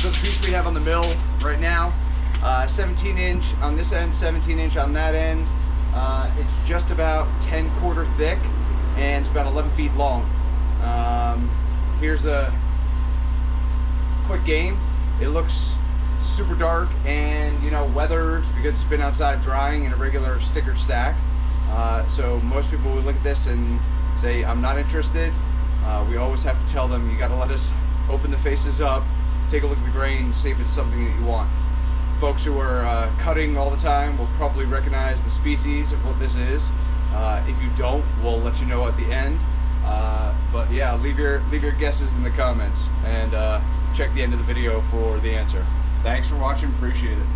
So the piece we have on the mill right now, 17 inch on this end, 17 inch on that end. It's just about 10 1/4 thick, and it's about 11 feet long. Here's a quick game. It looks super dark and, you know, weathered because it's been outside drying in a regular sticker stack. So most people would look at this and say, I'm not interested. We always have to tell them, you got to let us open the faces up, take a look at the grain, see if it's something that you want. Folks who are cutting all the time will probably recognize the species of what this is. If you don't, we'll let you know at the end. But yeah, leave your guesses in the comments and check the end of the video for the answer. Thanks for watching, appreciate it.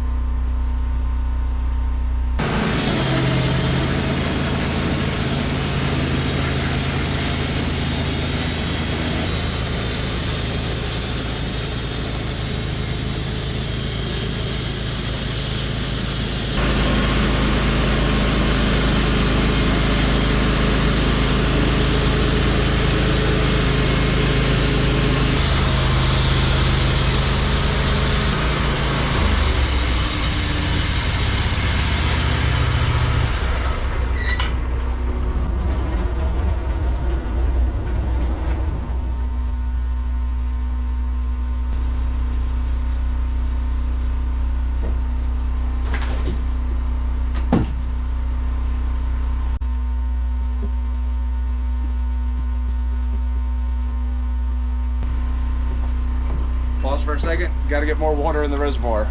Pause for a second, got to get more water in the reservoir.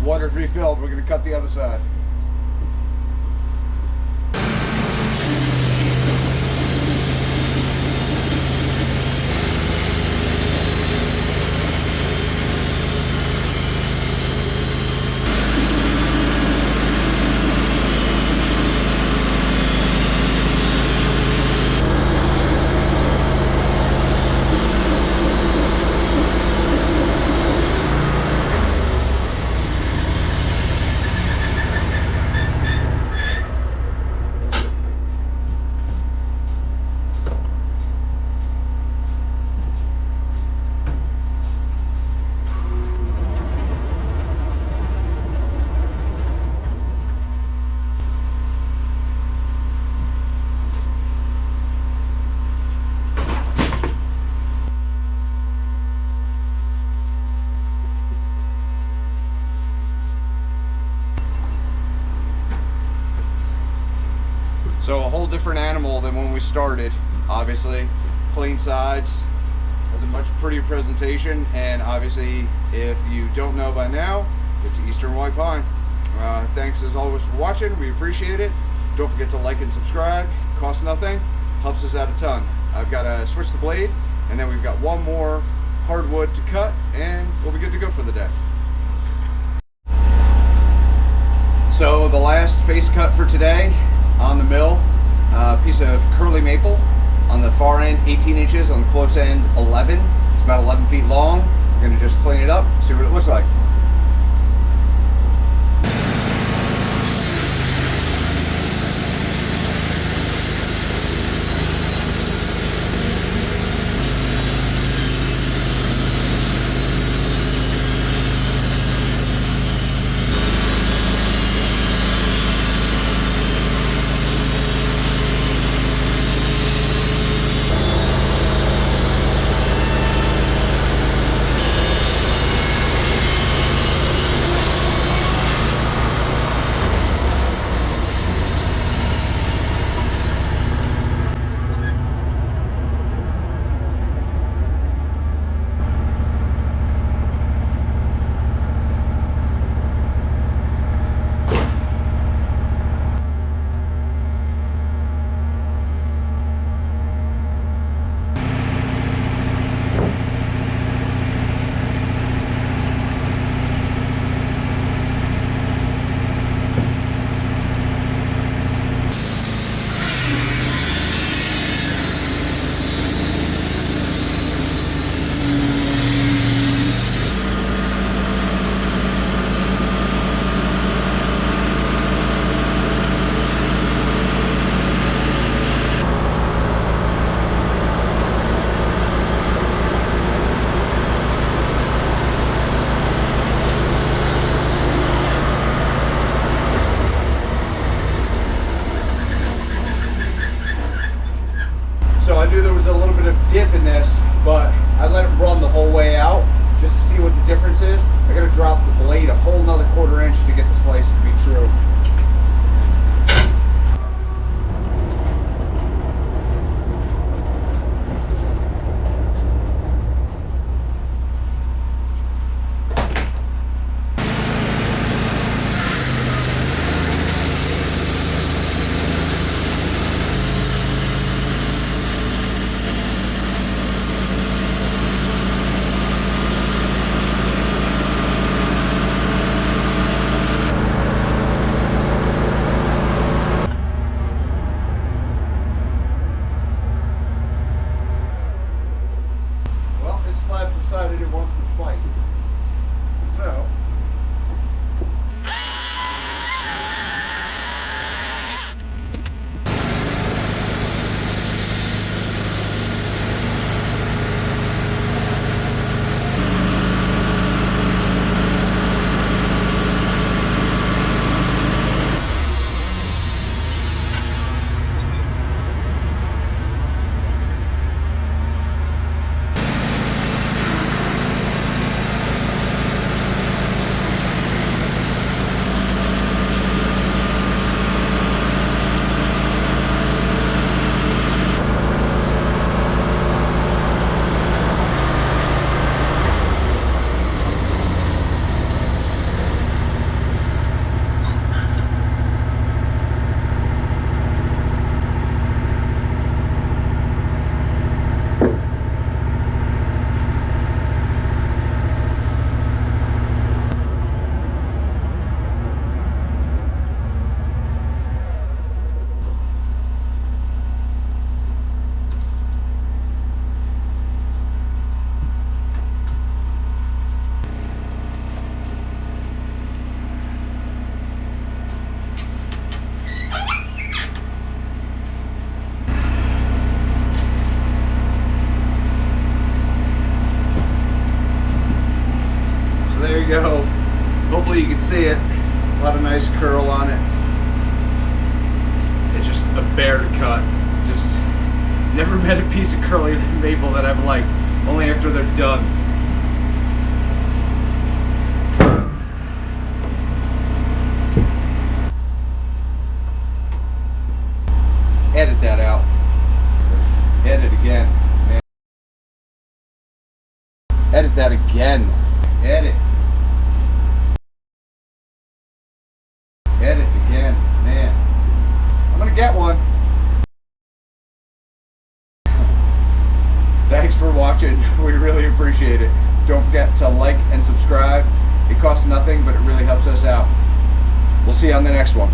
Water's refilled, we're going to cut the other side. So a whole different animal than when we started, obviously. Clean sides, has a much prettier presentation, and obviously, if you don't know by now, it's Eastern White Pine. Thanks as always for watching, we appreciate it. Don't forget to like and subscribe, costs nothing, helps us out a ton. I've got to switch the blade, and then we've got one more hardwood to cut, and we'll be good to go for the day. So the last face cut for today, on the mill, piece of curly maple on the far end, 18 inches, on the close end, 11. It's about 11 feet long. We're going to just clean it up, see what it looks like. difference is I gotta drop the blade a whole nother 1/4 inch to get the slice to be true. Slabs decided it wants to fight. So there you go. Hopefully you can see it. A lot of nice curl on it. It's just a bear to cut. Just never met a piece of curly maple that I've liked. Only after they're done. Edit that out. Edit again. Man. Edit that again. Edit. Edit again. Man. I'm gonna get one. Thanks for watching. We really appreciate it. Don't forget to like and subscribe. It costs nothing, but it really helps us out. We'll see you on the next one.